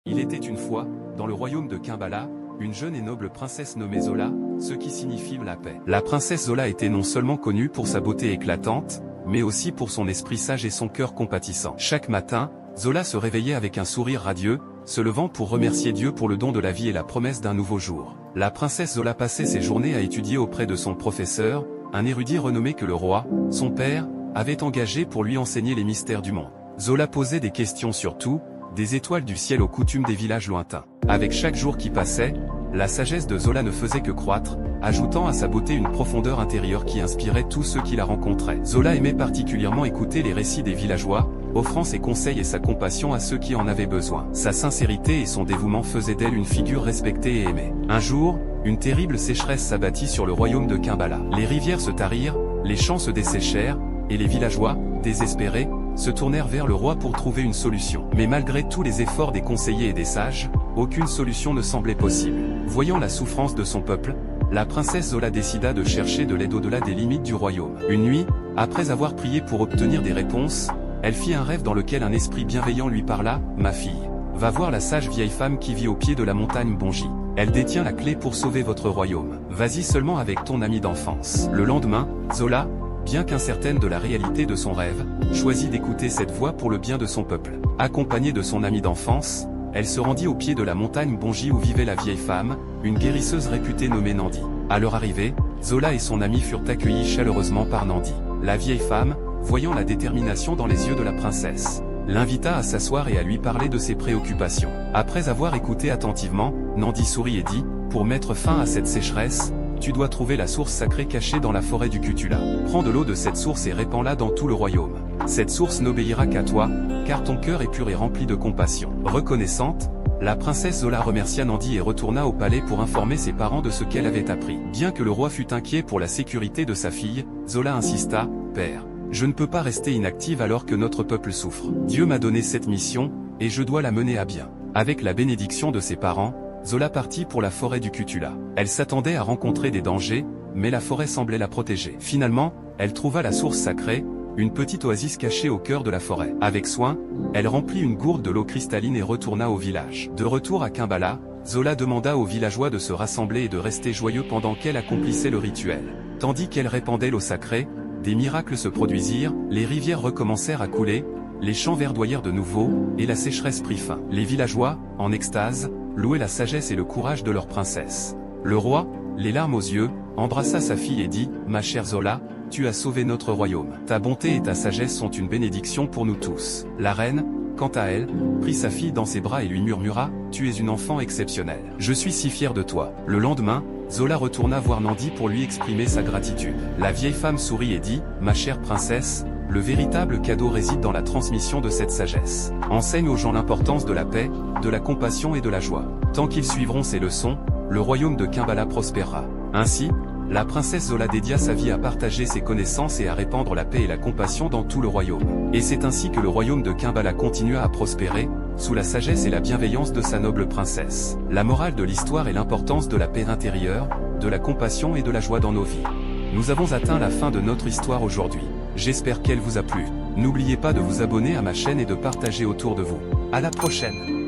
Il était une fois, dans le royaume de Kimbala, une jeune et noble princesse nommée Zola, ce qui signifie la paix. La princesse Zola était non seulement connue pour sa beauté éclatante, mais aussi pour son esprit sage et son cœur compatissant. Chaque matin, Zola se réveillait avec un sourire radieux, se levant pour remercier Dieu pour le don de la vie et la promesse d'un nouveau jour. La princesse Zola passait ses journées à étudier auprès de son professeur, un érudit renommé que le roi, son père, avait engagé pour lui enseigner les mystères du monde. Zola posait des questions sur tout, des étoiles du ciel aux coutumes des villages lointains. Avec chaque jour qui passait, la sagesse de Zola ne faisait que croître, ajoutant à sa beauté une profondeur intérieure qui inspirait tous ceux qui la rencontraient. Zola aimait particulièrement écouter les récits des villageois, offrant ses conseils et sa compassion à ceux qui en avaient besoin. Sa sincérité et son dévouement faisaient d'elle une figure respectée et aimée. Un jour, une terrible sécheresse s'abattit sur le royaume de Kimbala. Les rivières se tarirent, les champs se desséchèrent, et les villageois, désespérés, se tournèrent vers le roi pour trouver une solution. Mais malgré tous les efforts des conseillers et des sages, aucune solution ne semblait possible. Voyant la souffrance de son peuple, la princesse Zola décida de chercher de l'aide au-delà des limites du royaume. Une nuit, après avoir prié pour obtenir des réponses, elle fit un rêve dans lequel un esprit bienveillant lui parla. « Ma fille, va voir la sage vieille femme qui vit au pied de la montagne Bonji. Elle détient la clé pour sauver votre royaume. Vas-y seulement avec ton ami d'enfance. » Le lendemain, Zola, bien qu'incertaine de la réalité de son rêve, choisit d'écouter cette voix pour le bien de son peuple. Accompagnée de son ami d'enfance, elle se rendit au pied de la montagne Bonji où vivait la vieille femme, une guérisseuse réputée nommée Nandi. À leur arrivée, Zola et son ami furent accueillis chaleureusement par Nandi. La vieille femme, voyant la détermination dans les yeux de la princesse, l'invita à s'asseoir et à lui parler de ses préoccupations. Après avoir écouté attentivement, Nandi sourit et dit « Pour mettre fin à cette sécheresse, tu dois trouver la source sacrée cachée dans la forêt du Kutula. Prends de l'eau de cette source et répands-la dans tout le royaume. Cette source n'obéira qu'à toi, car ton cœur est pur et rempli de compassion. » Reconnaissante, la princesse Zola remercia Nandi et retourna au palais pour informer ses parents de ce qu'elle avait appris. Bien que le roi fût inquiet pour la sécurité de sa fille, Zola insista « Père, je ne peux pas rester inactive alors que notre peuple souffre. Dieu m'a donné cette mission, et je dois la mener à bien. » Avec la bénédiction de ses parents, Zola partit pour la forêt du Kutula. Elle s'attendait à rencontrer des dangers, mais la forêt semblait la protéger. Finalement, elle trouva la source sacrée, une petite oasis cachée au cœur de la forêt. Avec soin, elle remplit une gourde de l'eau cristalline et retourna au village. De retour à Kimbala, Zola demanda aux villageois de se rassembler et de rester joyeux pendant qu'elle accomplissait le rituel. Tandis qu'elle répandait l'eau sacrée, des miracles se produisirent, les rivières recommencèrent à couler, les champs verdoyèrent de nouveau, et la sécheresse prit fin. Les villageois, en extase, louaient la sagesse et le courage de leur princesse. Le roi, les larmes aux yeux, embrassa sa fille et dit « Ma chère Zola, tu as sauvé notre royaume. Ta bonté et ta sagesse sont une bénédiction pour nous tous. » La reine, quant à elle, prit sa fille dans ses bras et lui murmura « Tu es une enfant exceptionnelle. Je suis si fière de toi. » Le lendemain, Zola retourna voir Nandi pour lui exprimer sa gratitude. La vieille femme sourit et dit « Ma chère princesse, le véritable cadeau réside dans la transmission de cette sagesse. Enseigne aux gens l'importance de la paix, de la compassion et de la joie. Tant qu'ils suivront ces leçons, le royaume de Kimbala prospérera. » Ainsi, la princesse Zola dédia sa vie à partager ses connaissances et à répandre la paix et la compassion dans tout le royaume. Et c'est ainsi que le royaume de Kimbala continua à prospérer, sous la sagesse et la bienveillance de sa noble princesse. La morale de l'histoire est l'importance de la paix intérieure, de la compassion et de la joie dans nos vies. Nous avons atteint la fin de notre histoire aujourd'hui. J'espère qu'elle vous a plu. N'oubliez pas de vous abonner à ma chaîne et de partager autour de vous. À la prochaine!